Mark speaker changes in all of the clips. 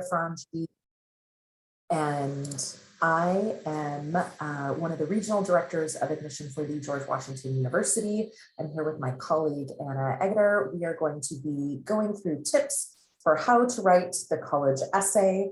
Speaker 1: Franchi, and I am one of the regional directors of admission for the George Washington University. I'm here with my colleague, Anna Egger. We are going to be going through tips for how to write the college essay.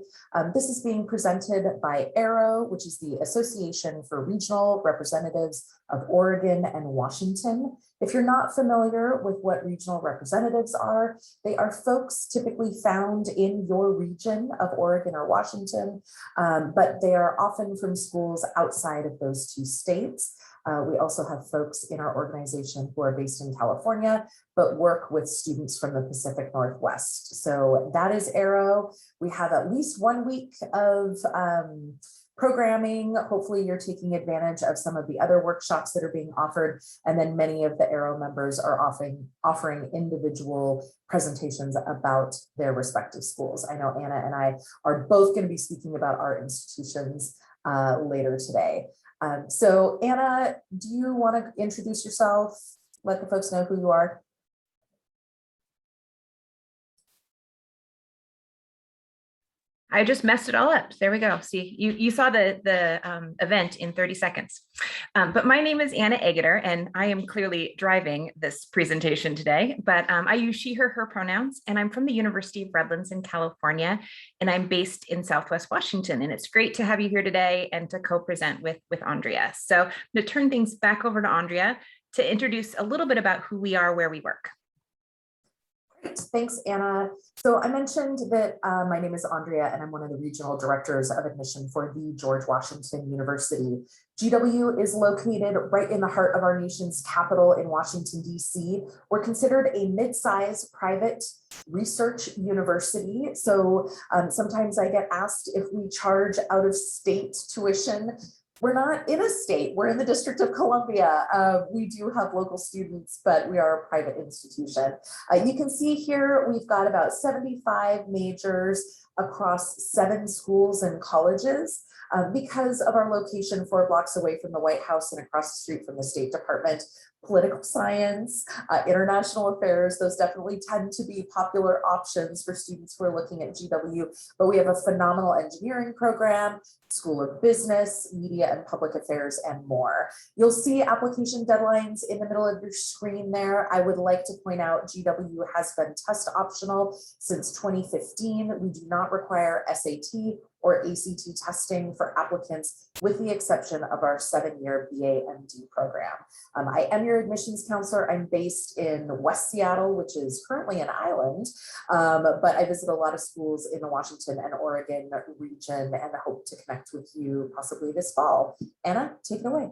Speaker 1: This is being presented by ARROW, which is the Association for Regional Representatives of Oregon and Washington. If you're not familiar with what regional representatives are, they are folks typically found in your region of Oregon or Washington, but they are often from schools outside of those two states. We also have folks in our organization who are based in California, but work with students from the Pacific Northwest. So that is ARROW. We have at least 1 week of programming. Hopefully you're taking advantage of some of the other workshops that are being offered. And then many of the ARROW members are offering individual presentations about their respective schools. I know Anna and I are both going to be speaking about our institutions later today. So Anna, do you want to introduce yourself? Let the folks know who you are.
Speaker 2: I just messed it all up. There we go. See, you saw the event in 30 seconds. But my name is Anna Egger, and I am clearly driving this presentation today. But I use she, her pronouns, and I'm from the University of Redlands in California, and I'm based in Southwest Washington. And it's great to have you here today and to co-present with Andrea. So I'm going to turn things back over to Andrea to introduce a little bit about who we are, where we work.
Speaker 1: Great, thanks, Anna. So I mentioned that my name is Andrea, and I'm one of the regional directors of admission for the George Washington University. GW is located right in the heart of our nation's capital in Washington, D.C. We're considered a mid-sized private research university. So sometimes I get asked if we charge out-of-state tuition. We're not in a state, we're in the District of Columbia. We do have local students, but we are a private institution. You can see here, we've got about 75 majors across 7 schools and colleges. Because of our location 4 blocks away from the White House and across the street from the State Department, political science, international affairs, those definitely tend to be popular options for students who are looking at GW, but we have a phenomenal engineering program, School of Business, Media and Public Affairs, and more. You'll see application deadlines in the middle of your screen there. I would like to point out GW has been test optional since 2015. We do not require SAT or ACT testing for applicants, with the exception of our 7-year BA/MD program. I am your admissions counselor. I'm based in West Seattle, which is currently an island, but I visit a lot of schools in the Washington and Oregon region, and I hope to connect with you possibly this fall. Anna, take it away.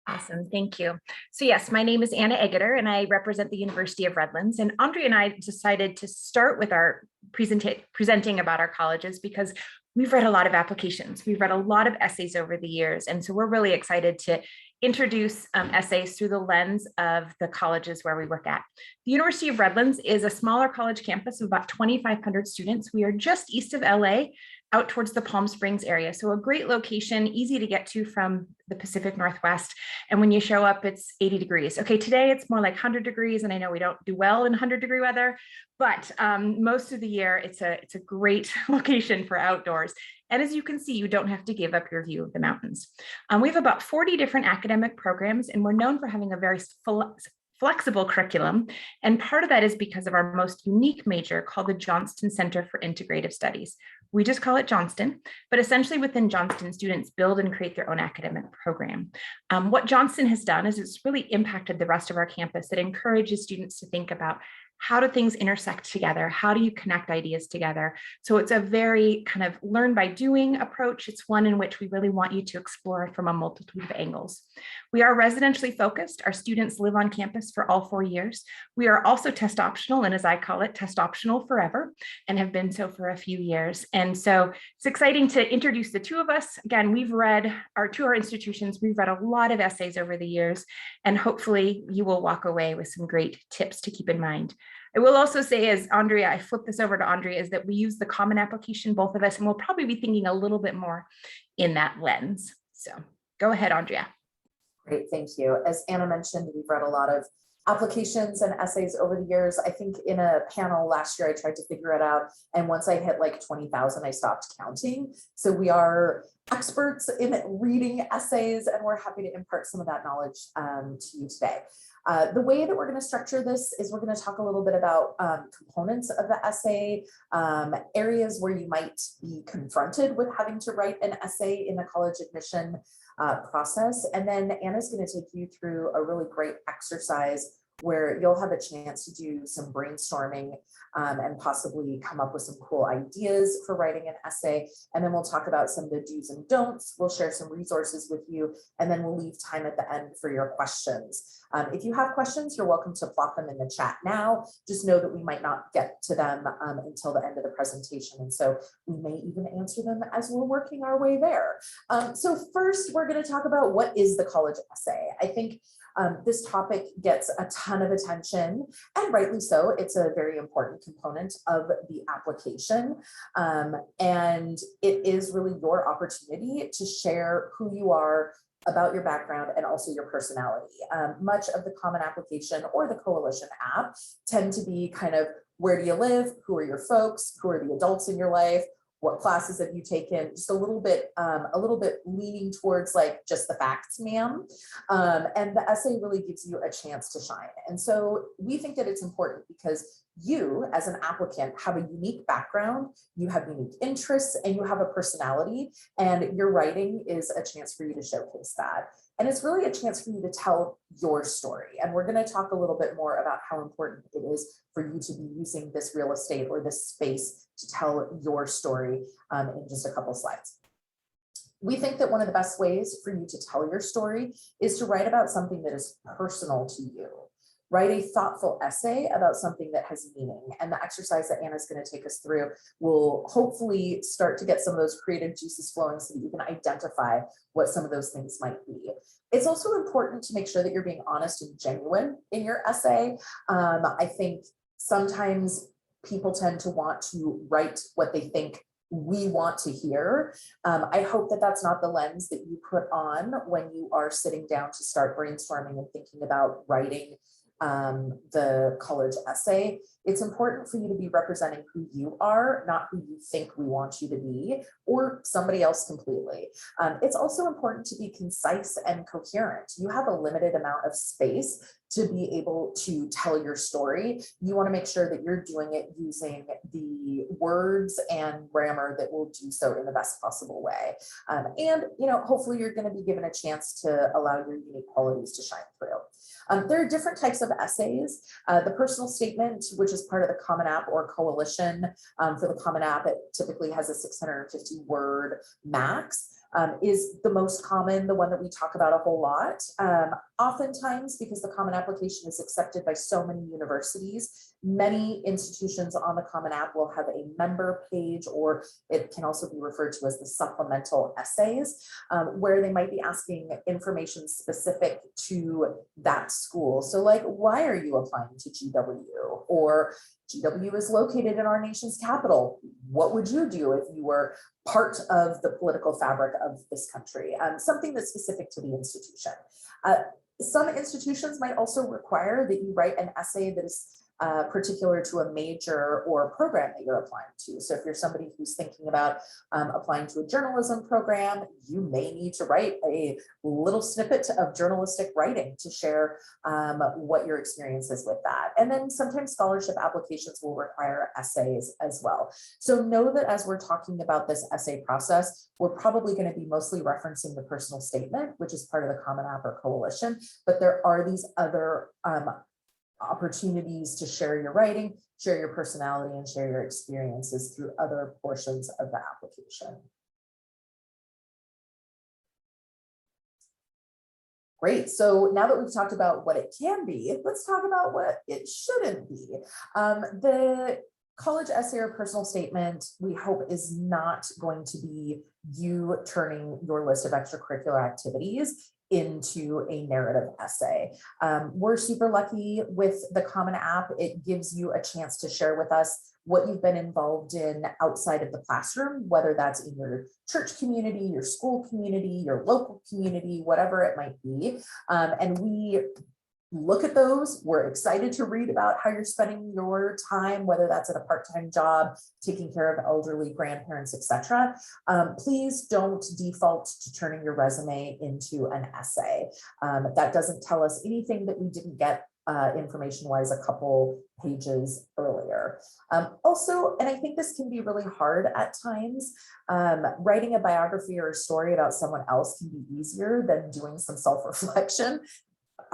Speaker 2: Awesome, thank you. So yes, my name is Anna Egger, and I represent the University of Redlands. And Andrea and I decided to start with our presenting about our colleges because we've read a lot of applications. We've read a lot of essays over the years. And so we're really excited to introduce essays through the lens of the colleges where we work at. The University of Redlands is a smaller college campus of about 2,500 students. We are just east of LA, out towards the Palm Springs area. So a great location, easy to get to from the Pacific Northwest. And when you show up, it's 80 degrees. Okay, today it's more like 100 degrees. And I know we don't do well in 100-degree weather, but most of the year, it's a great location for outdoors. And as you can see, you don't have to give up your view of the mountains. We have about 40 different academic programs, and we're known for having a very flexible curriculum. And part of that is because of our most unique major called the Johnston Center for Integrative Studies. We just call it Johnston, but essentially within Johnston, students build and create their own academic program. What Johnston has done is it's really impacted the rest of our campus. It encourages students to think about how do things intersect together? How do you connect ideas together? So it's a very kind of learn by doing approach. It's one in which we really want you to explore from a multitude of angles. We are residentially focused. Our students live on campus for all 4 years. We are also test optional, and as I call it, test optional forever, and have been so for a few years. And so it's exciting to introduce the two of us. Again, we've read our institutions, we've read a lot of essays over the years, and hopefully you will walk away with some great tips to keep in mind. I will also say, as Andrea, I flip this over to Andrea, is that we use the common application, both of us, and we'll probably be thinking a little bit more in that lens. So go ahead, Andrea.
Speaker 1: Great, thank you. As Anna mentioned, we've read a lot of applications and essays over the years. I think in a panel last year, I tried to figure it out. And once I hit like 20,000, I stopped counting. So we are experts in reading essays, and we're happy to impart some of that knowledge to you today. The way that we're going to structure this is we're going to talk a little bit about components of the essay, areas where you might be confronted with having to write an essay in the college admission process. And then Anna's going to take you through a really great exercise where you'll have a chance to do some brainstorming and possibly come up with some cool ideas for writing an essay. And then we'll talk about some of the do's and don'ts. We'll share some resources with you, and then we'll leave time at the end for your questions. If you have questions, you're welcome to plop them in the chat now. Just know that we might not get to them until the end of the presentation. And so we may even answer them as we're working our way there. So first, we're going to talk about what is the college essay. I think this topic gets a ton of attention, and rightly so. It's a very important component of the application. And it is really your opportunity to share who you are, about your background, and also your personality. Much of the Common Application or the Coalition app tend to be kind of, where do you live? Who are your folks? Who are the adults in your life? What classes have you taken? Just a little bit leaning towards like just the facts, ma'am. And the essay really gives you a chance to shine. And so we think that it's important because you as an applicant have a unique background, you have unique interests, and you have a personality, and your writing is a chance for you to showcase that. And it's really a chance for you to tell your story. And we're going to talk a little bit more about how important it is for you to be using this real estate or this space to tell your story in just a couple slides. We think that one of the best ways for you to tell your story is to write about something that is personal to you. Write a thoughtful essay about something that has meaning. And the exercise that Anna's going to take us through will hopefully start to get some of those creative juices flowing so that you can identify what some of those things might be. It's also important to make sure that you're being honest and genuine in your essay. I think sometimes people tend to want to write what they think we want to hear. I hope that that's not the lens that you put on when you are sitting down to start brainstorming and thinking about writing the college essay. It's important for you to be representing who you are, not who you think we want you to be, or somebody else completely. It's also important to be concise and coherent. You have a limited amount of space to be able to tell your story. You want to make sure that you're doing it using the words and grammar that will do so in the best possible way. And hopefully you're going to be given a chance to allow your unique qualities to shine through. There are different types of essays. The personal statement, which is part of the Common App or Coalition. For the Common App, it typically has a 650 word max. Is the most common, the one that we talk about a whole lot. Oftentimes, because the Common Application is accepted by so many universities, many institutions on the Common App will have a member page, or it can also be referred to as the Supplemental Essays, where they might be asking information specific to that school. So like, why are you applying to GW? Or GW is located in our nation's capital. What would you do if you were part of the political fabric of this country? Something that's specific to the institution. Some institutions might also require that you write an essay that is particular to a major or program that you're applying to. So if you're somebody who's thinking about applying to a journalism program, you may need to write a little snippet of journalistic writing to share what your experience is with that. And then sometimes scholarship applications will require essays as well. So know that as we're talking about this essay process, we're probably going to be mostly referencing the personal statement, which is part of the Common App or Coalition, but there are these other opportunities to share your writing, share your personality, and share your experiences through other portions of the application. Great. So now that we've talked about what it can be, let's talk about what it shouldn't be. The college essay or personal statement, we hope, is not going to be you turning your list of extracurricular activities into a narrative essay. We're super lucky with the Common App. It gives you a chance to share with us what you've been involved in outside of the classroom, whether that's in your church community, your school community, your local community, whatever it might be. And we look at those. We're excited to read about how you're spending your time, whether that's at a part-time job, taking care of elderly grandparents, etc. Please don't default to turning your resume into an essay. That doesn't tell us anything that we didn't get information-wise a couple pages earlier. Also, and I think this can be really hard at times, writing a biography or a story about someone else can be easier than doing some self-reflection.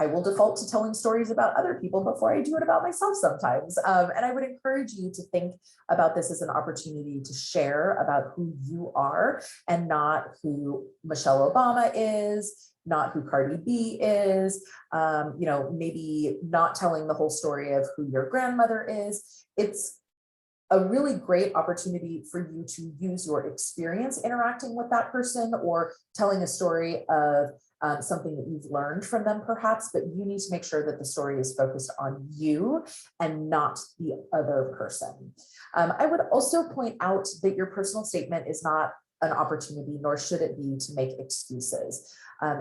Speaker 1: I will default to telling stories about other people before I do it about myself sometimes. And I would encourage you to think about this as an opportunity to share about who you are and not who Michelle Obama is, not who Cardi B is, maybe not telling the whole story of who your grandmother is. It's a really great opportunity for you to use your experience interacting with that person or telling a story of something that you've learned from them perhaps, but you need to make sure that the story is focused on you and not the other person. I would also point out that your personal statement is not an opportunity, nor should it be, to make excuses.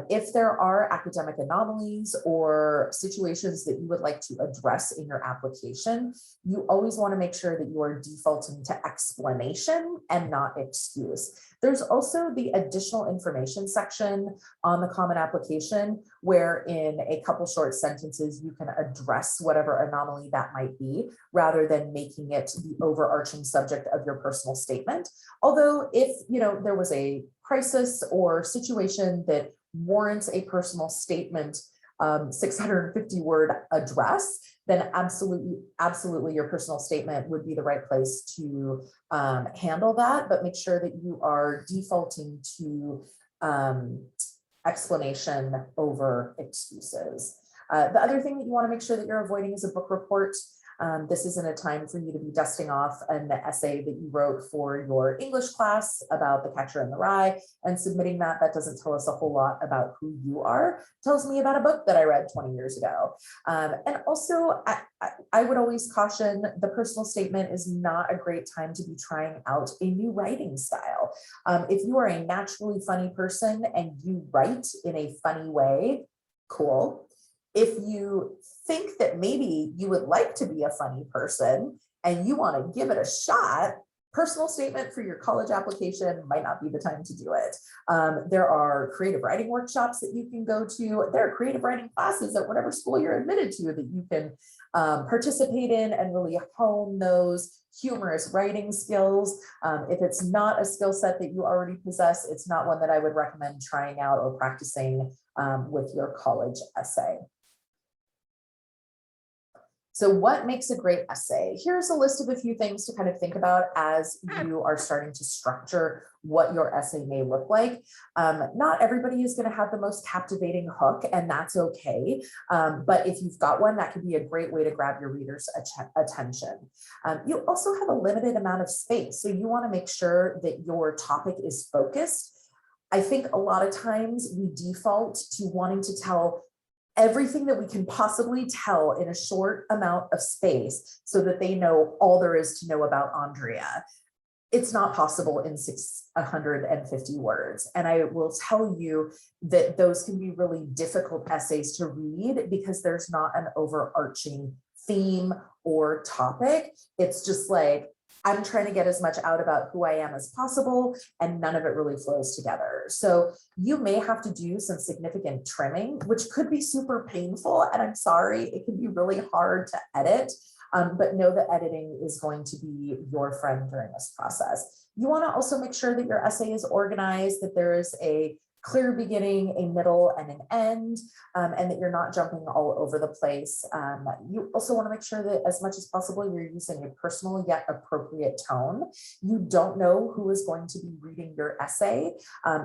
Speaker 1: If there are academic anomalies or situations that you would like to address in your application, you always want to make sure that you are defaulting to explanation and not excuse. There's also the additional information section on the Common Application, where in a couple short sentences, you can address whatever anomaly that might be, rather than making it the overarching subject of your personal statement. Although if there was a crisis or situation that warrants a personal statement 650-word address, then absolutely your personal statement would be the right place to handle that, but make sure that you are defaulting to explanation over excuses. The other thing that you want to make sure that you're avoiding is a book report. This isn't a time for you to be dusting off an essay that you wrote for your English class about The Catcher in the Rye and submitting that. That doesn't tell us a whole lot about who you are. It tells me about a book that I read 20 years ago. And also, I would always caution, the personal statement is not a great time to be trying out a new writing style. If you are a naturally funny person and you write in a funny way, cool. If you think that maybe you would like to be a funny person and you want to give it a shot, personal statement for your college application might not be the time to do it. There are creative writing workshops that you can go to. There are creative writing classes at whatever school you're admitted to that you can participate in and really hone those humorous writing skills. If it's not a skill set that you already possess, it's not one that I would recommend trying out or practicing with your college essay. So what makes a great essay? Here's a list of a few things to kind of think about as you are starting to structure what your essay may look like. Not everybody is going to have the most captivating hook, and that's okay. But if you've got one, that could be a great way to grab your reader's attention. You also have a limited amount of space, so you want to make sure that your topic is focused. I think a lot of times we default to wanting to tell everything that we can possibly tell in a short amount of space so that they know all there is to know about Andrea. It's not possible in 650 words. And I will tell you that those can be really difficult essays to read because there's not an overarching theme or topic. It's just like, I'm trying to get as much out about who I am as possible, and none of it really flows together. So you may have to do some significant trimming, which could be super painful. And I'm sorry, it can be really hard to edit, but know that editing is going to be your friend during this process. You want to also make sure that your essay is organized, that there is a clear beginning, a middle, and an end, and that you're not jumping all over the place. You also want to make sure that as much as possible, you're using a personal yet appropriate tone. You don't know who is going to be reading your essay.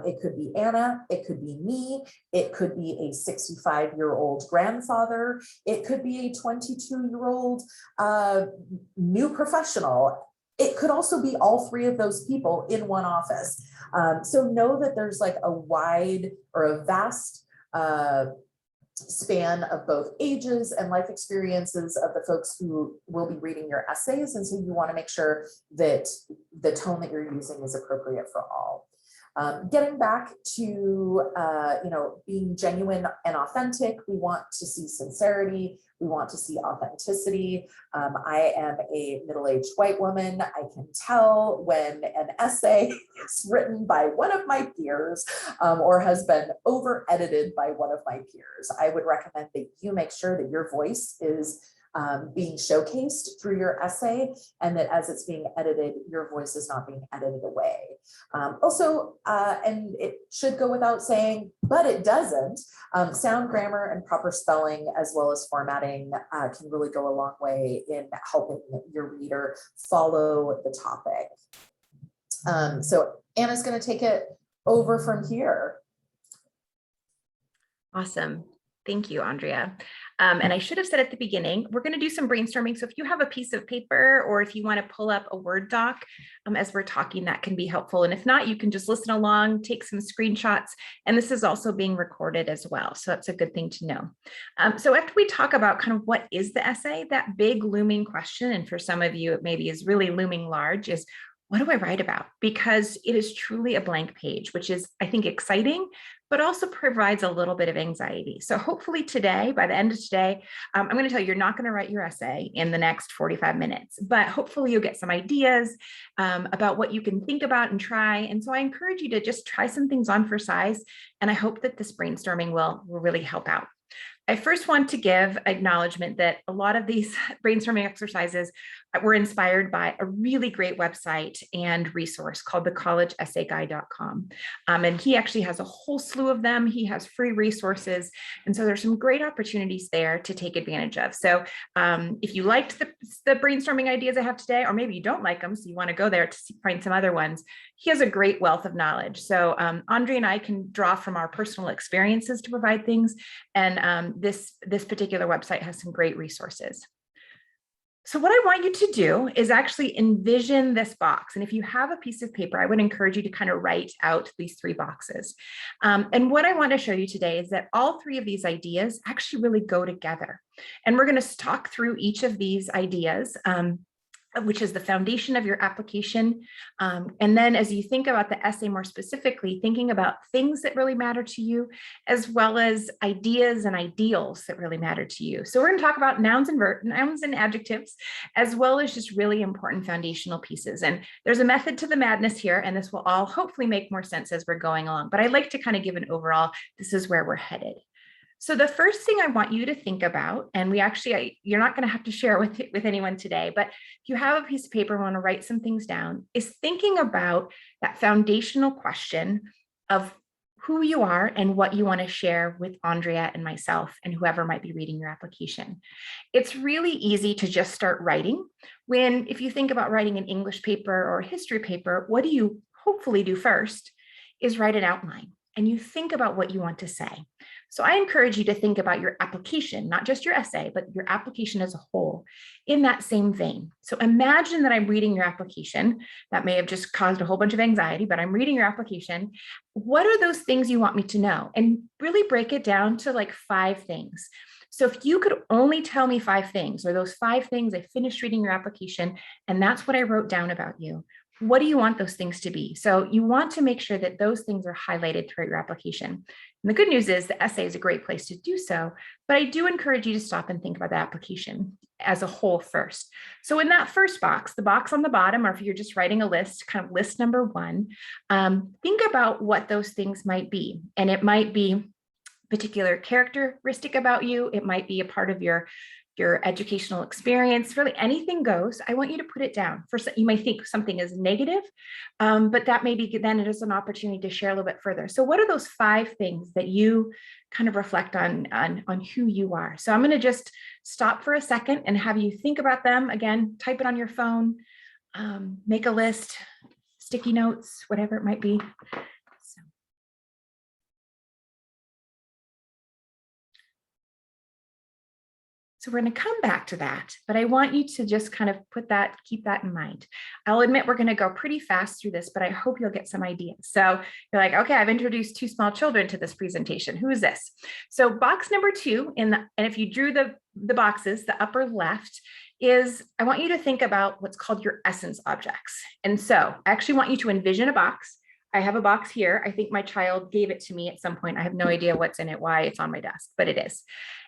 Speaker 1: It could be Anna, it could be me, it could be a 65-year-old grandfather, it could be a 22-year-old new professional. It could also be all three of those people in one office. So know that there's like a wide or a vast span of both ages and life experiences of the folks who will be reading your essays. And so you want to make sure that the tone that you're using is appropriate for all. Getting back to, being genuine and authentic, we want to see sincerity. We want to see authenticity. I am a middle-aged white woman. I can tell when an essay is written by one of my peers or has been over-edited by one of my peers. I would recommend that you make sure that your voice is being showcased through your essay, and that as it's being edited, your voice is not being edited away. And it should go without saying, but it doesn't, sound, grammar, and proper spelling, as well as formatting, can really go a long way in helping your reader follow the topic. So Anna's going to take it over from here.
Speaker 2: Awesome. Thank you, Andrea. And I should have said at the beginning, we're going to do some brainstorming. So if you have a piece of paper or if you want to pull up a Word doc as we're talking, that can be helpful. And if not, you can just listen along, take some screenshots. And this is also being recorded as well. So that's a good thing to know. So after we talk about kind of what is the essay, that big looming question, and for some of you, it maybe is really looming large, is what do I write about? Because it is truly a blank page, which is, I think, exciting, but also provides a little bit of anxiety. So hopefully today, by the end of today, I'm going to tell you, you're not going to write your essay in the next 45 minutes, but hopefully you'll get some ideas about what you can think about and try. And so I encourage you to just try some things on for size. And I hope that this brainstorming will really help out. I first want to give acknowledgement that a lot of these brainstorming exercises were inspired by a really great website and resource called thecollegeessayguide.com. And he actually has a whole slew of them. He has free resources. And so there's some great opportunities there to take advantage of. So if you liked the brainstorming ideas I have today, or maybe you don't like them, so you want to go there to find some other ones, he has a great wealth of knowledge. So Andre and I can draw from our personal experiences to provide things. And this particular website has some great resources. So what I want you to do is actually envision this box. And if you have a piece of paper, I would encourage you to kind of write out these 3 boxes. And what I want to show you today is that all 3 of these ideas actually really go together. And we're going to talk through each of these ideas, which is the foundation of your application. And then as you think about the essay more specifically, thinking about things that really matter to you, as well as ideas and ideals that really matter to you. So we're going to talk about nouns and adjectives, as well as just really important foundational pieces. And there's a method to the madness here, and this will all hopefully make more sense as we're going along. But I'd like to kind of give an overall, this is where we're headed. So the first thing I want you to think about, and you're not going to have to share with anyone today, but if you have a piece of paper and want to write some things down, is thinking about that foundational question of who you are and what you want to share with Andrea and myself and whoever might be reading your application. It's really easy to just start writing if you think about writing an English paper or a history paper, what do you hopefully do first is write an outline. And you think about what you want to say. So I encourage you to think about your application, not just your essay, but your application as a whole in that same vein. So imagine that I'm reading your application. That may have just caused a whole bunch of anxiety, but I'm reading your application. What are those things you want me to know? And really break it down to like 5 things. So if you could only tell me 5 things, or those 5 things, I finished reading your application, and that's what I wrote down about you. What do you want those things to be? So you want to make sure that those things are highlighted throughout your application. And the good news is the essay is a great place to do so, but I do encourage you to stop and think about the application as a whole first. So in that first box, the box on the bottom, or if you're just writing a list, kind of list number 1, think about what those things might be. And it might be a particular characteristic about you. It might be a part of your educational experience, really anything goes. I want you to put it down. First, you might think something is negative, but that maybe then it is an opportunity to share a little bit further. So what are those 5 things that you kind of reflect on who you are? So I'm going to just stop for a second and have you think about them. Again, type it on your phone, make a list, sticky notes, whatever it might be. So we're going to come back to that, but I want you to just kind of keep that in mind. I'll admit we're going to go pretty fast through this, but I hope you'll get some ideas. So you're like, okay, I've introduced 2 small children to this presentation. Who is this? So box number 2, and if you drew the boxes, the upper left is, I want you to think about what's called your essence objects. And so I actually want you to envision a box. I have a box here. I think my child gave it to me at some point. I have no idea what's in it, why it's on my desk, but it is.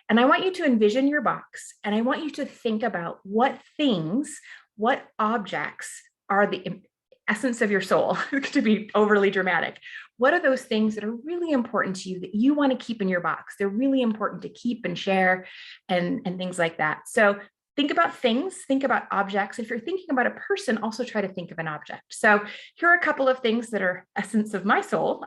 Speaker 2: And I want you to envision your box, and I want you to think about what things, what objects are the essence of your soul, to be overly dramatic. What are those things that are really important to you that you want to keep in your box? They're really important to keep and share and things like that. So think about things, think about objects. If you're thinking about a person, also try to think of an object. So here are a couple of things that are essence of my soul.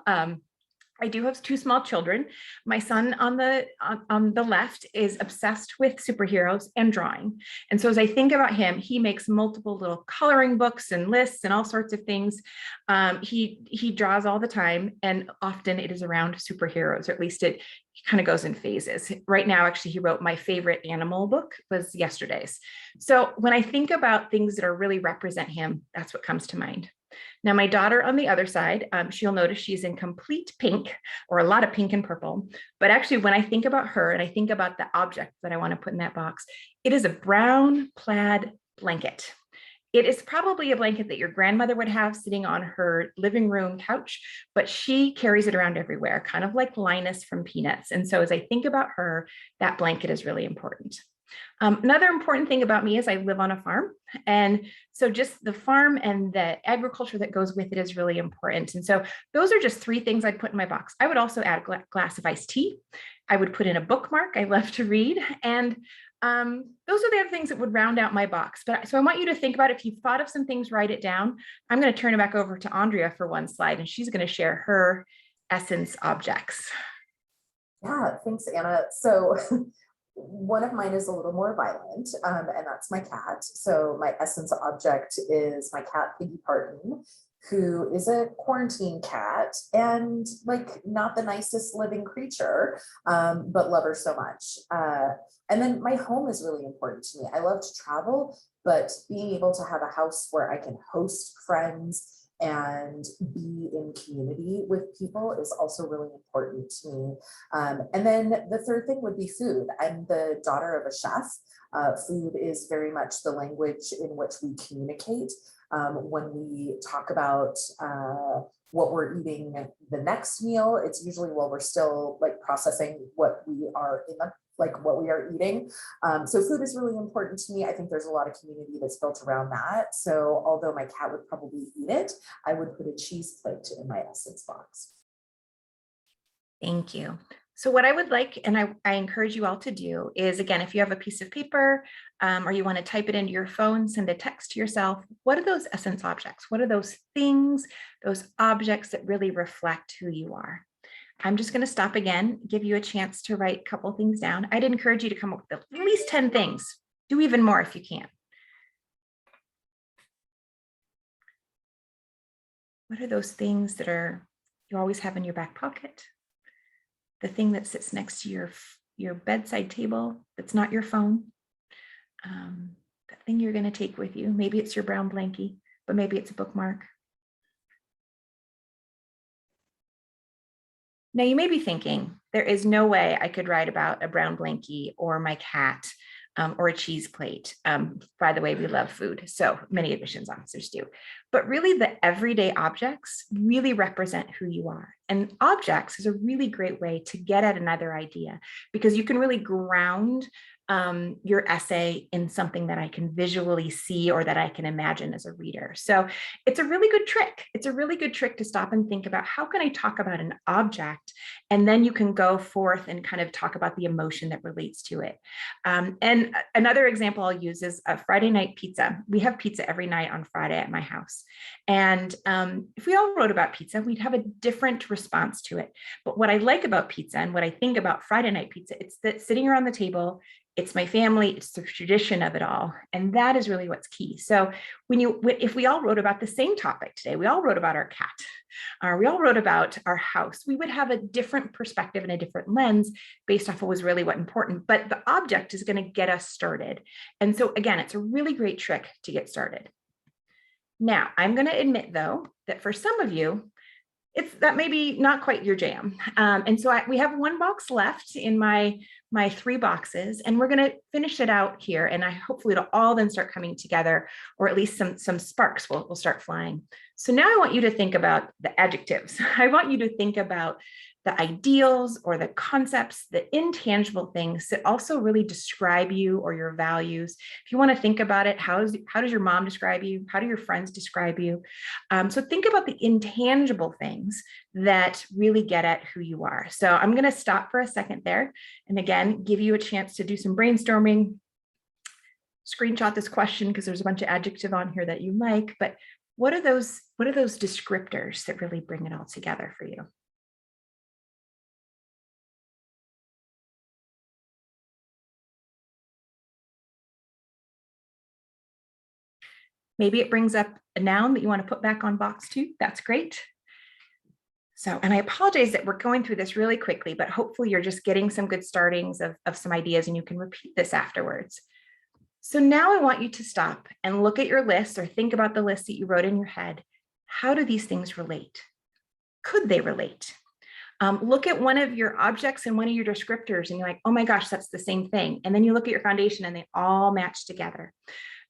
Speaker 2: I do have two small children. My son on the left is obsessed with superheroes and drawing. And so as I think about him, he makes multiple little coloring books and lists and all sorts of things. He draws all the time, and often it is around superheroes, or at least it kind of goes in phases. Right now, actually, he wrote my favorite animal book was yesterday's. So when I think about things that are really represent him, that's what comes to mind. Now, my daughter on the other side, she'll notice she's in complete pink, or a lot of pink and purple. But actually, when I think about her and I think about the object that I want to put in that box, it is a brown plaid blanket. It is probably a blanket that your grandmother would have sitting on her living room couch, but she carries it around everywhere, kind of like Linus from Peanuts. And so as I think about her, that blanket is really important. Another important thing about me is I live on a farm. And so just the farm and the agriculture that goes with it is really important. And so those are just three things I'd put in my box. I would also add a glass of iced tea. I would put in a bookmark. I love to read. And those are the other things that would round out my box. But so I want you to think about, if you've thought of some things, write it down. I'm going to turn it back over to Andrea for one slide, and she's going to share her essence objects.
Speaker 1: Yeah, thanks, Anna. So one of mine is a little more violent, and that's my cat. So my essence object is my cat, Piggy Parton, who is a quarantine cat and like not the nicest living creature, but love her so much. And then my home is really important to me. I love to travel, but being able to have a house where I can host friends and be in community with people is also really important to me. And then the third thing would be food. I'm the daughter of a chef. Food is very much the language in which we communicate. When we talk about what we're eating the next meal, it's usually while we're still like processing what we are in the what we are eating. So food is really important to me. I think there's a lot of community that's built around that. So although my cat would probably eat it, I would put a cheese plate in my essence box.
Speaker 2: Thank you. So what I would like, and I encourage you all to do, is, again, if you have a piece of paper or you want to type it into your phone, send a text to yourself. What are those essence objects? What are those things, those objects that really reflect who you are? I'm just going to stop again, give you a chance to write a couple things down. I'd encourage you to come up with at least 10 things. Do even more if you can. What are those things that you always have in your back pocket? The thing that sits next to your bedside table that's not your phone. That thing you're going to take with you. Maybe it's your brown blankie, but maybe it's a bookmark. Now you may be thinking, there is no way I could write about a brown blankie or my cat or a cheese plate. By the way, we love food, so many admissions officers do. But really the everyday objects really represent who you are. And objects is a really great way to get at another idea, because you can really ground your essay in something that I can visually see or that I can imagine as a reader. So it's a really good trick. It's a really good trick to stop and think about, how can I talk about an object? And then you can go forth and kind of talk about the emotion that relates to it. And another example I'll use is a Friday night pizza. We have pizza every night on Friday at my house. And if we all wrote about pizza, we'd have a different response to it. But what I like about pizza and what I think about Friday night pizza, it's that sitting around the table, it's my family, it's the tradition of it all. And that is really what's key. So if we all wrote about the same topic today, we all wrote about our cat, or we all wrote about our house, we would have a different perspective and a different lens based off of what was really what important, but the object is going to get us started. And so again, it's a really great trick to get started. Now, I'm going to admit though, that for some of you, that may be not quite your jam. And so we have one box left in my 3 boxes, and we're going to finish it out here. And hopefully it'll all then start coming together, or at least some sparks will start flying. So now I want you to think about the adjectives. I want you to think about the ideals or the concepts, the intangible things that also really describe you or your values. If you want to think about it, how does your mom describe you? How do your friends describe you? So think about the intangible things that really get at who you are. So I'm going to stop for a second there. And again, give you a chance to do some brainstorming. Screenshot this question because there's a bunch of adjective on here that you like, but what are those descriptors that really bring it all together for you? Maybe it brings up a noun that you want to put back on box 2. That's great. So, and I apologize that we're going through this really quickly, but hopefully you're just getting some good startings of some ideas and you can repeat this afterwards. So now I want you to stop and look at your list or think about the list that you wrote in your head. How do these things relate? Could they relate? Look at one of your objects and one of your descriptors and you're like, oh my gosh, that's the same thing. And then you look at your foundation and they all match together.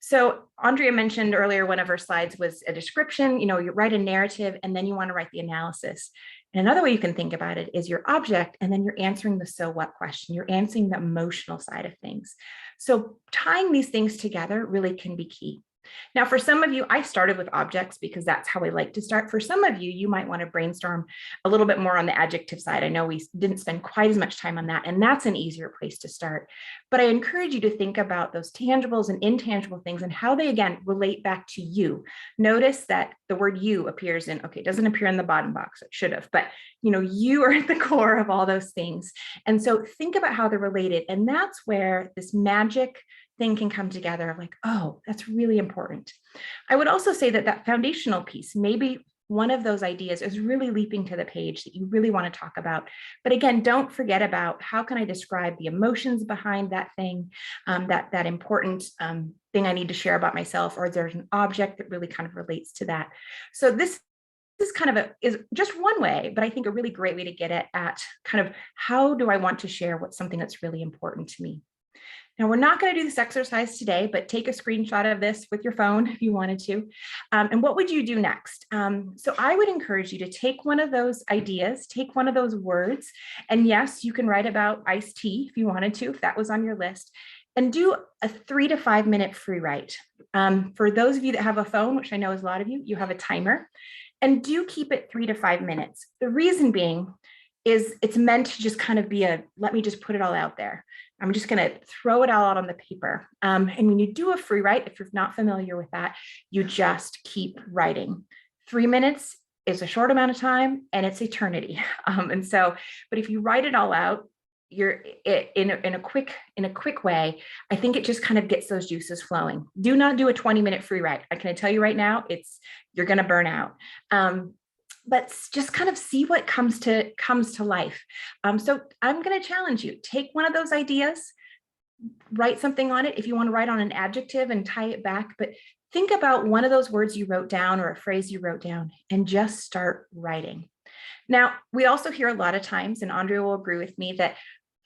Speaker 2: So Andrea mentioned earlier, one of her slides was a description, you write a narrative and then you want to write the analysis. And another way you can think about it is your object, and then you're answering the so what question. You're answering the emotional side of things. So tying these things together really can be key. Now, for some of you, I started with objects because that's how I like to start. For some of you, you might want to brainstorm a little bit more on the adjective side. I know we didn't spend quite as much time on that, and that's an easier place to start. But I encourage you to think about those tangibles and intangible things and how they, again, relate back to you. Notice that the word you appears in, okay, it doesn't appear in the bottom box, it should have, but you are at the core of all those things. And so think about how they're related. And that's where this magic thing can come together, like, oh, that's really important. I would also say that foundational piece, maybe one of those ideas is really leaping to the page that you really want to talk about. But again, don't forget about how can I describe the emotions behind that thing, that important thing I need to share about myself, or there's an object that really kind of relates to that. So this is kind of is just one way, but I think a really great way to get at kind of how do I want to share what's something that's really important to me. Now, we're not going to do this exercise today, but take a screenshot of this with your phone if you wanted to. And what would you do next? So I would encourage you to take one of those ideas, take one of those words, and yes, you can write about iced tea if you wanted to, if that was on your list, and do a 3 to 5 minute free write. For those of you that have a phone, which I know is a lot of you, you have a timer, and do keep it 3 to 5 minutes. The reason being is it's meant to just kind of be let me just put it all out there. I'm just going to throw it all out on the paper. And when you do a free write, if you're not familiar with that, you just keep writing. 3 minutes is a short amount of time and it's eternity. But if you write it all out, you're in a quick way, I think it just kind of gets those juices flowing. Do not do a 20-minute free write. I can tell you right now, you're going to burn out. But just kind of see what comes to life. So I'm going to challenge you, take one of those ideas, write something on it. If you want to write on an adjective and tie it back, but think about one of those words you wrote down or a phrase you wrote down and just start writing. Now, we also hear a lot of times, and Andrea will agree with me, that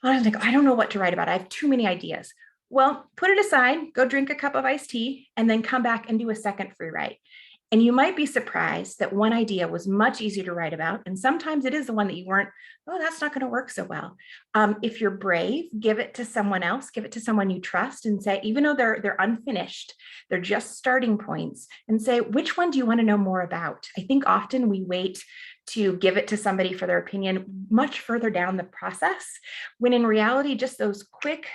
Speaker 2: I was like, I don't know what to write about. I have too many ideas. Well, put it aside, go drink a cup of iced tea, and then come back and do a second free write. And you might be surprised that one idea was much easier to write about. And sometimes it is the one that you weren't, oh, that's not going to work so well. If you're brave, give it to someone else, give it to someone you trust and say, even though they're unfinished, they're just starting points, and say, which one do you want to know more about? I think often we wait to give it to somebody for their opinion much further down the process, when in reality, just those quick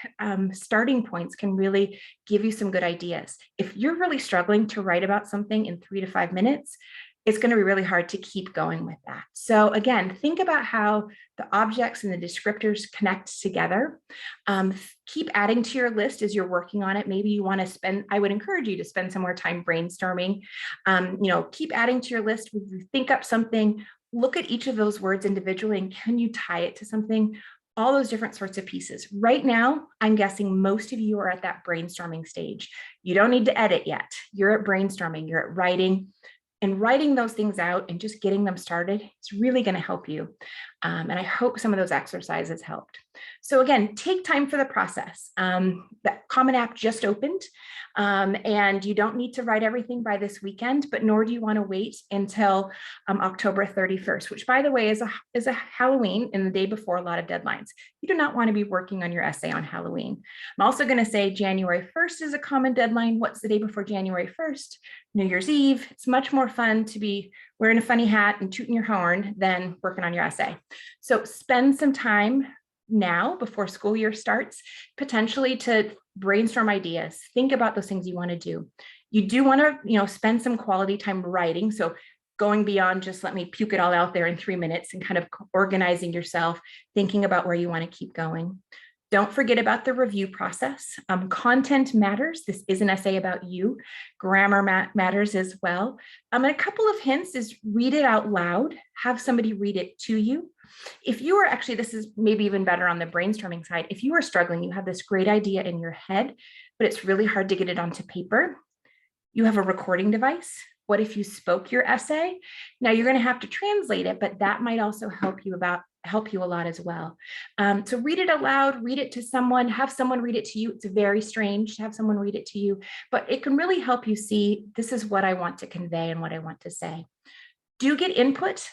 Speaker 2: starting points can really give you some good ideas. If you're really struggling to write about something in 3 to 5 minutes, it's going to be really hard to keep going with that. So again, think about how the objects and the descriptors connect together. Keep adding to your list as you're working on it. Maybe you want to I would encourage you to spend some more time brainstorming. Keep adding to your list. When you think up something, look at each of those words individually and can you tie it to something? All those different sorts of pieces. Right now, I'm guessing most of you are at that brainstorming stage. You don't need to edit yet. You're at brainstorming, you're at writing. And writing those things out and just getting them started is really going to help you. And I hope some of those exercises helped. So again, take time for the process. The Common App just opened, and you don't need to write everything by this weekend, but nor do you want to wait until October 31st, which, by the way, is a Halloween and the day before a lot of deadlines. You do not want to be working on your essay on Halloween. I'm also going to say January 1st is a common deadline. What's the day before January 1st? New Year's Eve. It's much more fun to be wearing a funny hat and tooting your horn than working on your essay. So spend some time now before school year starts, potentially to brainstorm ideas. Think about those things you want to do. You do want to, spend some quality time writing. So going beyond just let me puke it all out there in 3 minutes and kind of organizing yourself, thinking about where you want to keep going. Don't forget about the review process. Content matters. This is an essay about you. Grammar matters as well. And a couple of hints is read it out loud. Have somebody read it to you. If you are actually, this is maybe even better on the brainstorming side. If you are struggling, you have this great idea in your head, but it's really hard to get it onto paper. You have a recording device. What if you spoke your essay? Now you're going to have to translate it, but that might also help you a lot as well. So read it aloud, read it to someone, have someone read it to you. It's very strange to have someone read it to you, but it can really help you see this is what I want to convey and what I want to say. Do get input,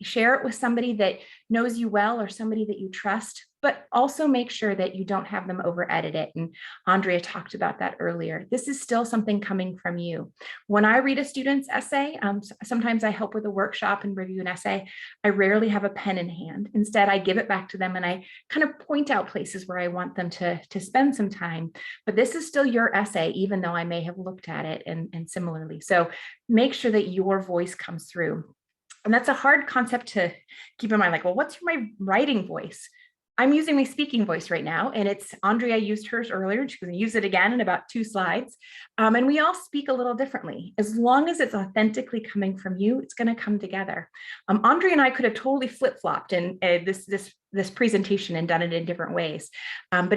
Speaker 2: share it with somebody that knows you well or somebody that you trust, but also make sure that you don't have them over edit it. And Andrea talked about that earlier. This is still something coming from you. When I read a student's essay, sometimes I help with a workshop and review an essay. I rarely have a pen in hand. Instead, I give it back to them and I kind of point out places where I want them to spend some time. But this is still your essay, even though I may have looked at it and similarly. So make sure that your voice comes through. And that's a hard concept to keep in mind, like, well, what's my writing voice? I'm using my speaking voice right now, and it's Andrea used hers earlier. She's going to use it again in about 2 slides. And we all speak a little differently. As long as it's authentically coming from you, it's going to come together. Andrea and I could have totally flip-flopped in this presentation and done it in different ways. And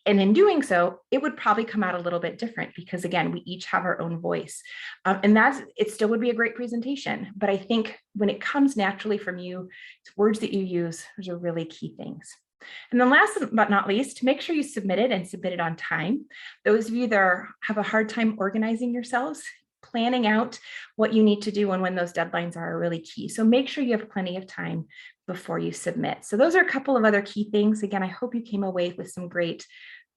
Speaker 2: in doing so, it would probably come out a little bit different because, again, we each have our own voice. And it still would be a great presentation. But I think when it comes naturally from you, it's words that you use, those are really key things. And then last but not least, make sure you submit it and submit it on time. Those of you that have a hard time organizing yourselves, planning out what you need to do and when those deadlines are really key. So make sure you have plenty of time before you submit. So those are a couple of other key things. Again, I hope you came away with some great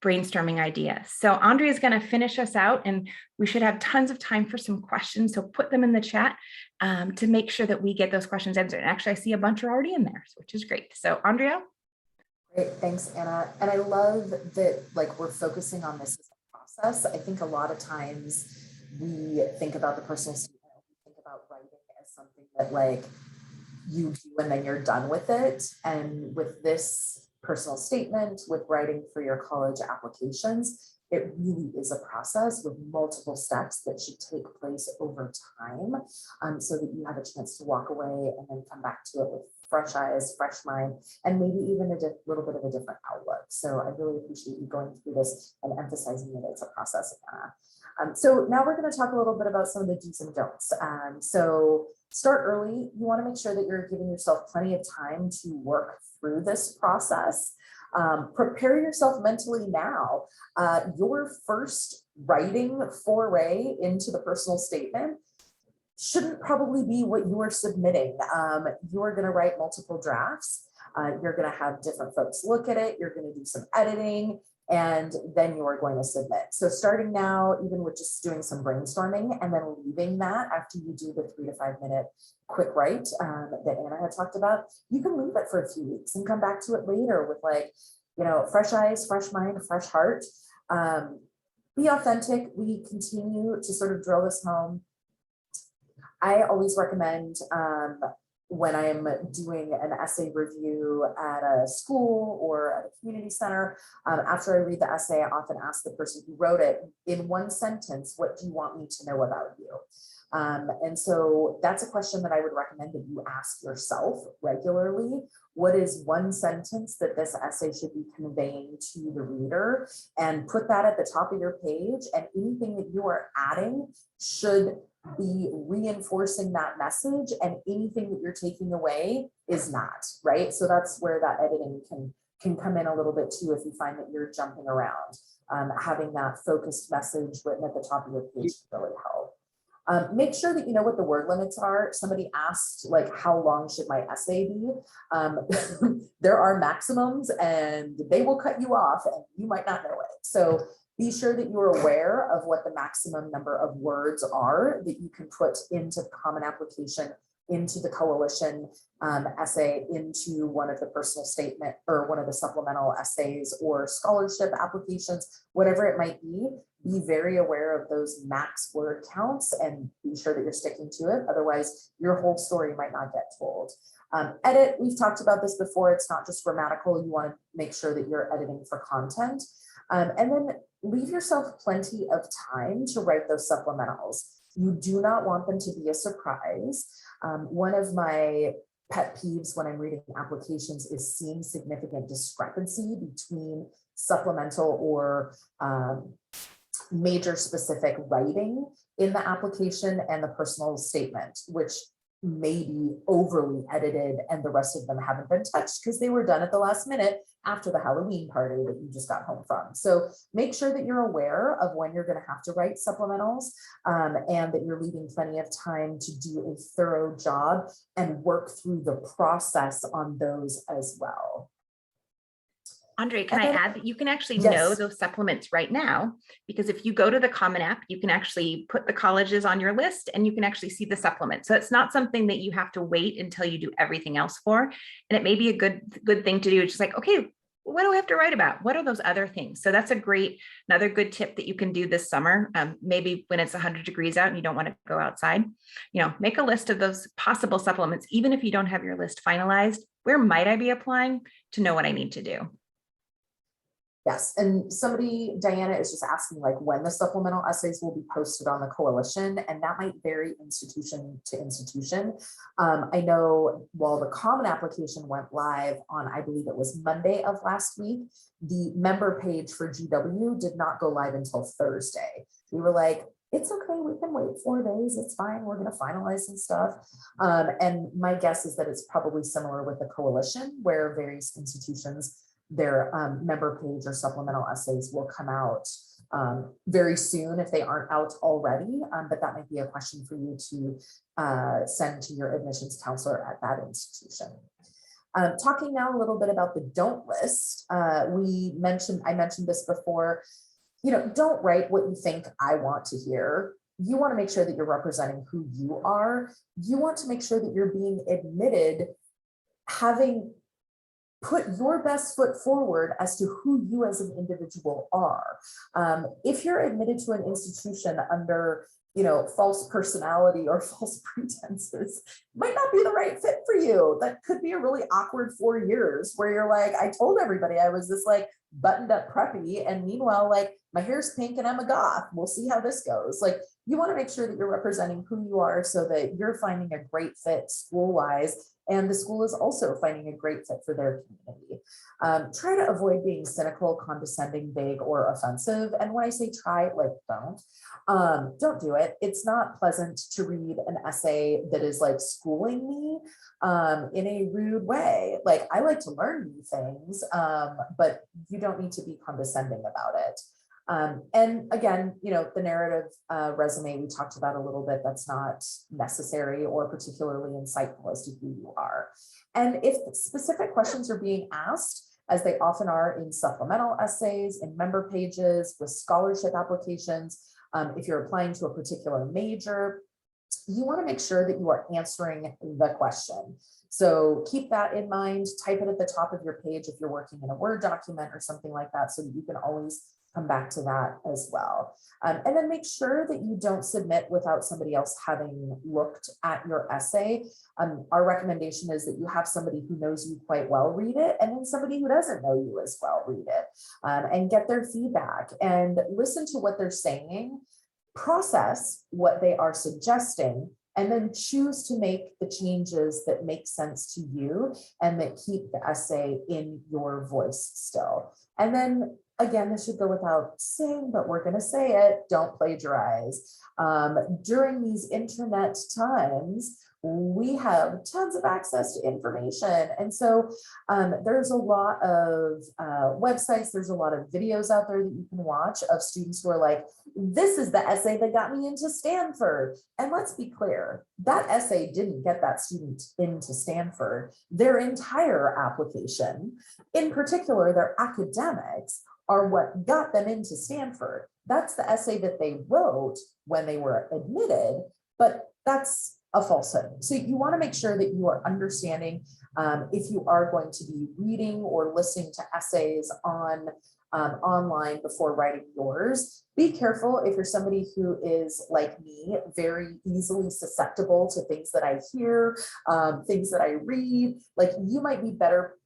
Speaker 2: brainstorming ideas. So Andrea is going to finish us out and we should have tons of time for some questions. So put them in the chat to make sure that we get those questions answered. And actually, I see a bunch are already in there, which is great. So Andrea.
Speaker 1: Great, thanks, Anna. And I love that, like, we're focusing on this as a process. I think a lot of times we think about the personal statement, we think about writing as something that, like, you do and then you're done with it. And with this personal statement, with writing for your college applications, it really is a process with multiple steps that should take place over time, so that you have a chance to walk away and then come back to it with fresh eyes, fresh mind, and maybe even a little bit of a different outlook. So I really appreciate you going through this and emphasizing that it's a process, Anna. So now we're going to talk a little bit about some of the do's and don'ts. So start early. You want to make sure that you're giving yourself plenty of time to work through this process. Prepare yourself mentally now. Your first writing foray into the personal statement shouldn't probably be what you are submitting. You're going to write multiple drafts. You're going to have different folks look at it. You're going to do some editing, and then you are going to submit. So starting now, even with just doing some brainstorming and then leaving that after you do the 3 to 5 minute quick write that Anna had talked about, you can leave it for a few weeks and come back to it later with, like, fresh eyes, fresh mind, fresh heart. Be authentic. We continue to sort of drill this home. I always recommend when I'm doing an essay review at a school or at a community center, after I read the essay, I often ask the person who wrote it, in one sentence, what do you want me to know about you? And so that's a question that I would recommend that you ask yourself regularly. What is one sentence that this essay should be conveying to the reader? And put that at the top of your page, and anything that you are adding should be reinforcing that message, and anything that you're taking away is not, right? So that's where that editing can come in a little bit too, if you find that you're jumping around. Having that focused message written at the top of your page can really help. Make sure that you know what the word limits are. Somebody asked, like, how long should my essay be? There are maximums, and they will cut you off and you might not know it. So be sure that you're aware of what the maximum number of words are that you can put into the common application, into the coalition essay, into one of the personal statement or one of the supplemental essays or scholarship applications, whatever it might be. Be very aware of those max word counts and be sure that you're sticking to it. Otherwise, your whole story might not get told. Edit, we've talked about this before. It's not just grammatical. You want to make sure that you're editing for content. And then leave yourself plenty of time to write those supplementals. You do not want them to be a surprise. One of my pet peeves when I'm reading applications is seeing significant discrepancy between supplemental or major specific writing in the application and the personal statement, which may be overly edited and the rest of them haven't been touched because they were done at the last minute after the Halloween party that you just got home from. So make sure that you're aware of when you're going to have to write supplementals and that you're leaving plenty of time to do a thorough job and work through the process on those as well.
Speaker 2: Andre, can I add that you can actually
Speaker 1: Yes.
Speaker 2: know those supplements right now, because if you go to the Common App, you can actually put the colleges on your list and you can actually see the supplement. So it's not something that you have to wait until you do everything else for. And it may be a good thing to do. It's just like, okay, what do I have to write about? What are those other things? So that's another good tip that you can do this summer. Maybe when it's 100 degrees out and you don't want to go outside, make a list of those possible supplements. Even if you don't have your list finalized, where might I be applying to know what I need to do?
Speaker 1: Yes, and Diana is just asking like when the supplemental essays will be posted on the coalition, and that might vary institution to institution. I know while the common application went live on, I believe it was Monday of last week, the member page for GW did not go live until Thursday. We were like, it's okay, we can wait 4 days, it's fine, we're gonna finalize some stuff. And my guess is that it's probably similar with the coalition, where various institutions, their member page or supplemental essays will come out very soon if they aren't out already, but that might be a question for you to send to your admissions counselor at that institution. Talking now a little bit about the don't list. I mentioned this before, don't write what you think I want to hear. You want to make sure that you're representing who you are. You want to make sure that you're being admitted, having put your best foot forward as to who you as an individual are. If you're admitted to an institution under, false personality or false pretenses, might not be the right fit for you. That could be a really awkward 4 years where you're like, I told everybody I was this like buttoned up preppy, and meanwhile, like my hair's pink and I'm a goth. We'll see how this goes. Like, you want to make sure that you're representing who you are so that you're finding a great fit school-wise, and the school is also finding a great fit for their community. Try to avoid being cynical, condescending, vague, or offensive. And when I say try, like don't do it. It's not pleasant to read an essay that is like schooling me in a rude way. Like, I like to learn new things, but you don't need to be condescending about it. And again, the narrative resume we talked about a little bit, that's not necessary or particularly insightful as to who you are. And if specific questions are being asked, as they often are in supplemental essays, in member pages, with scholarship applications, if you're applying to a particular major, you want to make sure that you are answering the question. So keep that in mind, type it at the top of your page if you're working in a Word document or something like that, so that you can always come back to that as well. And then make sure that you don't submit without somebody else having looked at your essay. Our recommendation is that you have somebody who knows you quite well read it, and then somebody who doesn't know you as well read it, and get their feedback and listen to what they're saying, process what they are suggesting, and then choose to make the changes that make sense to you and that keep the essay in your voice still. And then again, this should go without saying, but we're going to say it, don't plagiarize. During these internet times, we have tons of access to information. And so there's a lot of websites, there's a lot of videos out there that you can watch of students who are like, this is the essay that got me into Stanford. And let's be clear, that essay didn't get that student into Stanford. Their entire application, in particular, their academics, are what got them into Stanford. That's the essay that they wrote when they were admitted, but that's a falsehood. So you want to make sure that you are understanding if you are going to be reading or listening to essays on online before writing yours. Be careful if you're somebody who is like me, very easily susceptible to things that I hear, things that I read. Like you might be better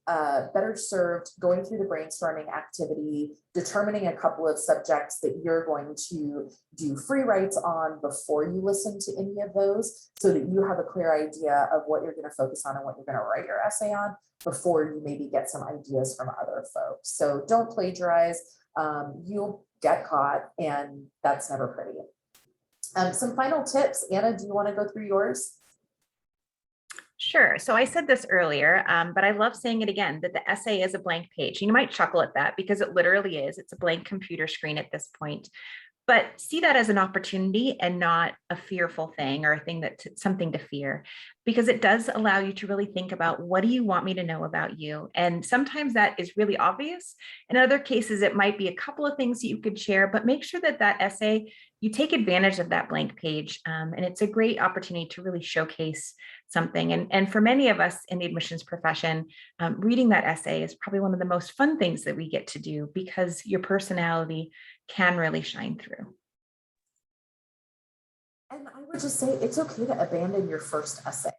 Speaker 1: served going through the brainstorming activity, determining a couple of subjects that you're going to do free writes on before you listen to any of those, so that you have a clear idea of what you're going to focus on and what you're going to write your essay on before you maybe get some ideas from other folks. So don't plagiarize. You'll get caught, and that's never pretty. Some final tips. Anna, do you want to go through yours?
Speaker 2: Sure. So I said this earlier, but I love saying it again, that the essay is a blank page. You might chuckle at that because it literally is. It's a blank computer screen at this point. But see that as an opportunity and not a fearful thing or a thing that's something to fear, because it does allow you to really think about, what do you want me to know about you? And sometimes that is really obvious. In other cases, it might be a couple of things that you could share, but make sure that that essay, you take advantage of that blank page. And it's a great opportunity to really showcase something. And for many of us in the admissions profession, reading that essay is probably one of the most fun things that we get to do, because your personality can really shine through.
Speaker 1: And I would just say it's okay to abandon your first essay.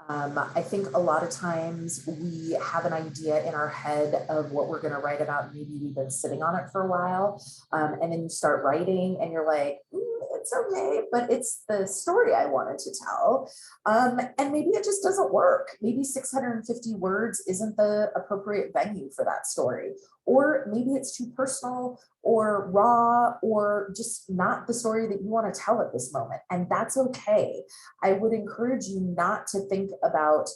Speaker 1: I think a lot of times we have an idea in our head of what we're going to write about. Maybe we've been sitting on it for a while, and then you start writing and you're like, it's okay, but it's the story I wanted to tell. And maybe it just doesn't work. Maybe 650 words isn't the appropriate venue for that story. Or maybe it's too personal or raw, or just not the story that you want to tell at this moment. And that's okay. I would encourage you not to think about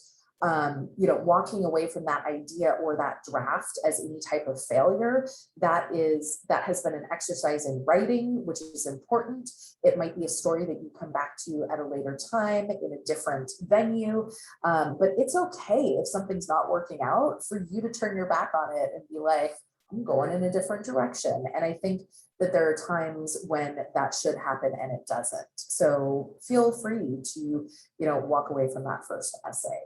Speaker 1: walking away from that idea or that draft as any type of failure. That has been an exercise in writing, which is important. It might be a story that you come back to at a later time in a different venue. But it's okay if something's not working out for you to turn your back on it and be like, I'm going in a different direction. And I think that there are times when that should happen and it doesn't. So feel free to, walk away from that first essay.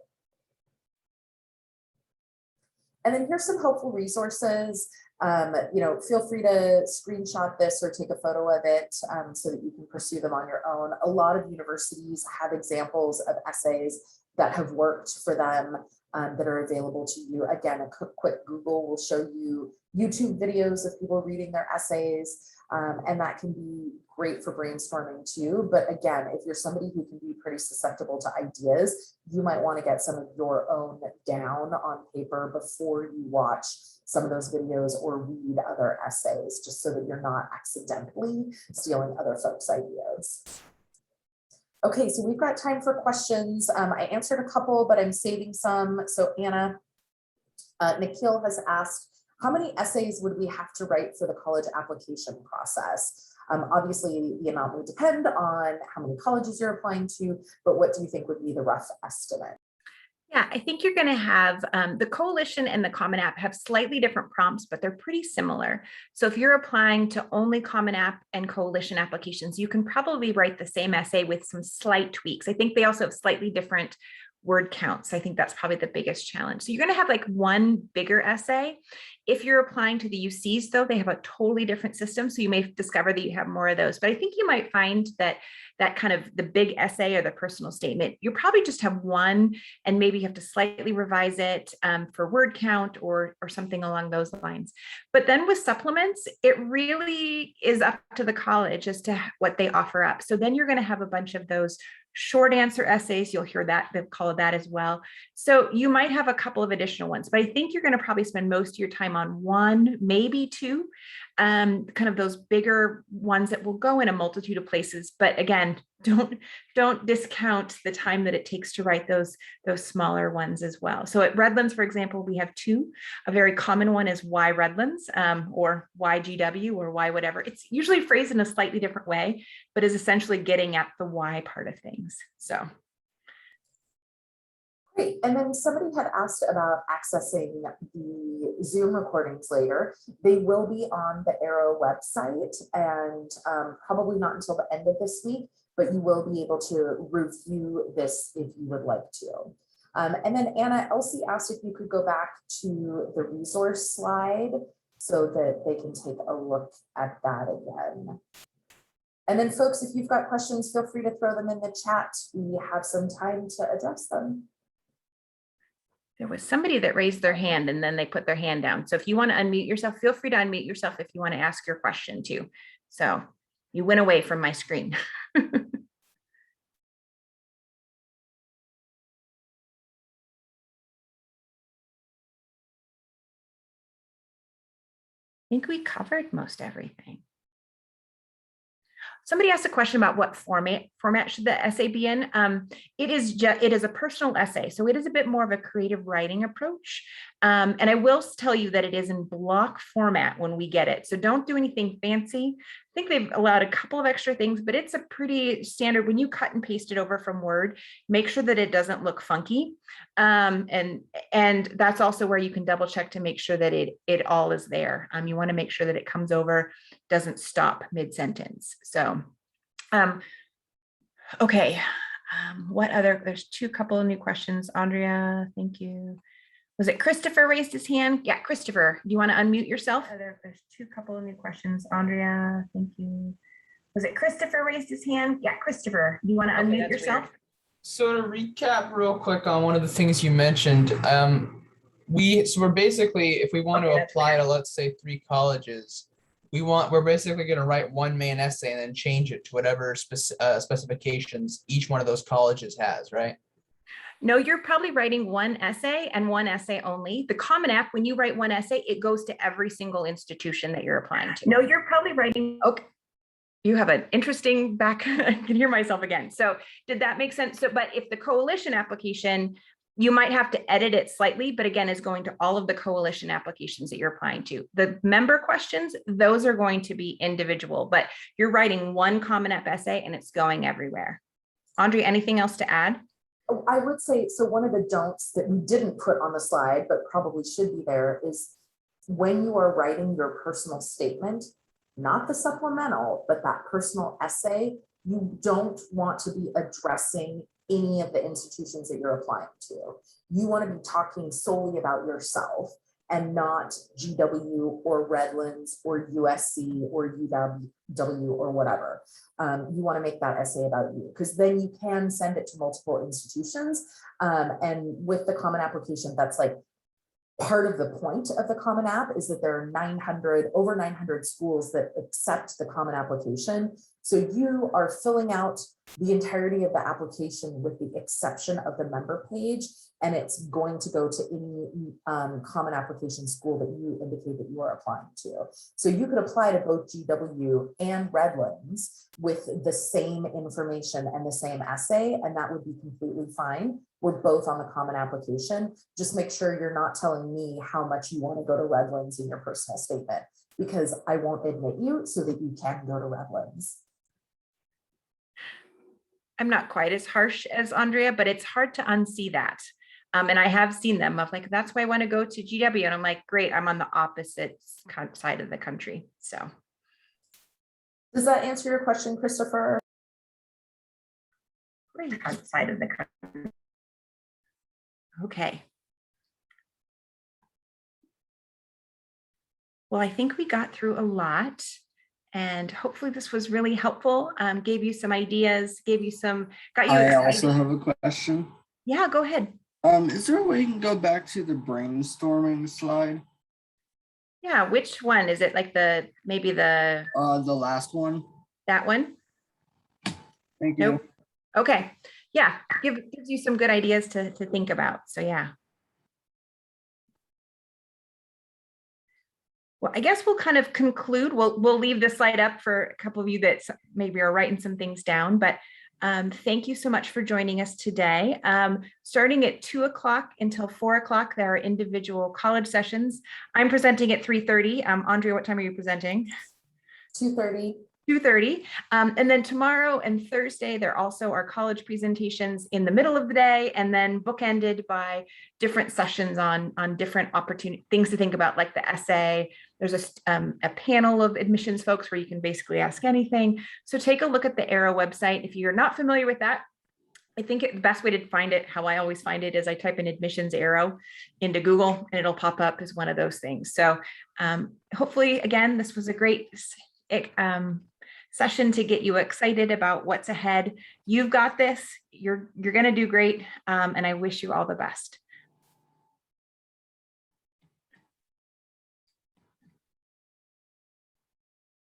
Speaker 1: And then here's some helpful resources. Feel free to screenshot this or take a photo of it so that you can pursue them on your own. A lot of universities have examples of essays that have worked for them that are available to you. Again, a quick Google will show you YouTube videos of people reading their essays, and that can be great for brainstorming too. But again, if you're somebody who can be pretty susceptible to ideas, you might want to get some of your own down on paper before you watch some of those videos or read other essays, just so that you're not accidentally stealing other folks' ideas. Okay, so we've got time for questions. I answered a couple, but I'm saving some. So Anna, Nikhil has asked, how many essays would we have to write for the college application process? Obviously, the amount would depend on how many colleges you're applying to, but what do you think would be the rough estimate?
Speaker 2: Yeah, I think you're going to have the Coalition and the Common App have slightly different prompts, but they're pretty similar. So if you're applying to only Common App and Coalition applications, you can probably write the same essay with some slight tweaks. I think they also have slightly different word counts. I think that's probably the biggest challenge. So you're going to have like one bigger essay. If you're applying to the UCs, though, they have a totally different system. So you may discover that you have more of those. But I think you might find that kind of the big essay or the personal statement, you probably just have one, and maybe you have to slightly revise it for word count or something along those lines. But then with supplements, it really is up to the college as to what they offer up. So then you're going to have a bunch of those short answer essays. You'll hear that, they've called that as well. So you might have a couple of additional ones, but I think you're going to probably spend most of your time on one, maybe two. kind of those bigger ones that will go in a multitude of places. But again, don't discount the time that it takes to write those smaller ones as well. So at Redlands, for example, we have two. A very common one is why Redlands, or why GW, or why whatever. It's usually phrased in a slightly different way, but is essentially getting at the why part of things. So.
Speaker 1: Great. And then somebody had asked about accessing the Zoom recordings later. They will be on the Arrow website, and probably not until the end of this week, but you will be able to review this if you would like to. And then Anna, Elsie asked if you could go back to the resource slide so that they can take a look at that again. And then folks, if you've got questions, feel free to throw them in the chat. We have some time to address them.
Speaker 2: There was somebody that raised their hand and then they put their hand down. So if you want to unmute yourself, feel free to unmute yourself if you want to ask your question too. So you went away from my screen. I think we covered most everything. Somebody asked a question about what format should the essay be in. It is a personal essay, so it is a bit more of a creative writing approach. And I will tell you that it is in block format when we get it. So don't do anything fancy. I think they've allowed a couple of extra things, but it's a pretty standard. When you cut and paste it over from Word, make sure that it doesn't look funky. And that's also where you can double check to make sure that it all is there. You want to make sure that it comes over, doesn't stop mid-sentence. So, okay. What other, there's couple of new questions. Andrea, thank you. Was it Christopher raised his hand? Yeah, Christopher, do you want to unmute yourself? There's couple of new questions. Andrea, thank you. Was it Christopher raised his hand? Yeah, Christopher, do you want to unmute yourself?
Speaker 3: Weird. So to recap real quick on one of the things you mentioned, we're basically, if we want to apply to, let's say, 3 colleges, we're basically going to write one main essay and then change it to whatever specifications each one of those colleges has, right?
Speaker 2: No, you're probably writing one essay and one essay only. The Common App, when you write one essay, it goes to every single institution that you're applying to. No, you're probably writing, okay. You have an interesting back, I can hear myself again. So did that make sense? So, but if the coalition application, you might have to edit it slightly, but again, is going to all of the coalition applications that you're applying to. The member questions, those are going to be individual, but you're writing one Common App essay and it's going everywhere. Andrea, anything else to add?
Speaker 1: I would say, so one of the don'ts that we didn't put on the slide, but probably should be there, is when you are writing your personal statement, not the supplemental, but that personal essay, you don't want to be addressing any of the institutions that you're applying to. You want to be talking solely about yourself and not GW or Redlands or USC or UW or whatever. You want to make that essay about you, because then you can send it to multiple institutions. And with the Common Application, that's like part of the point of the Common App, is that there are over 900 schools that accept the Common Application. So you are filling out the entirety of the application with the exception of the member page, and it's going to go to any Common Application school that you indicate that you are applying to. So you could apply to both GW and Redlands with the same information and the same essay, and that would be completely fine. We're both on the Common Application. Just make sure you're not telling me how much you want to go to Redlands in your personal statement, because I won't admit you so that you can go to Redlands.
Speaker 2: I'm not quite as harsh as Andrea, but it's hard to unsee that. And I have seen them of like, that's why I want to go to GW. And I'm like, great, I'm on the opposite side of the country. So.
Speaker 1: Does that answer your question, Christopher?
Speaker 2: Great, outside of the country. Okay. Well, I think we got through a lot. And hopefully this was really helpful, gave you some ideas, got you excited.
Speaker 4: I also have a question.
Speaker 2: Yeah, go ahead.
Speaker 4: Is there a way you can go back to the brainstorming slide?
Speaker 2: Yeah, which one? Is it like maybe the
Speaker 4: last one?
Speaker 2: That one?
Speaker 4: Thank you.
Speaker 2: Nope. Okay. Yeah, gives you some good ideas to think about. So yeah. Well, I guess we'll kind of conclude. We'll leave this slide up for a couple of you that maybe are writing some things down, but thank you so much for joining us today. Starting at 2 o'clock until 4 o'clock, there are individual college sessions. I'm presenting at 3:30. Andrea, what time are you presenting?
Speaker 1: 2:30.
Speaker 2: 2:30. And then tomorrow and Thursday, there also are college presentations in the middle of the day, and then bookended by different sessions on different opportunity things to think about, like the essay. There's a panel of admissions folks where you can basically ask anything. So take a look at the Arrow website. If you're not familiar with that, I think the best way to find it, how I always find it, is I type in admissions Arrow into Google and it'll pop up as one of those things. So hopefully, again, this was a great session to get you excited about what's ahead. You've got this. You're going to do great. And I wish you all the best.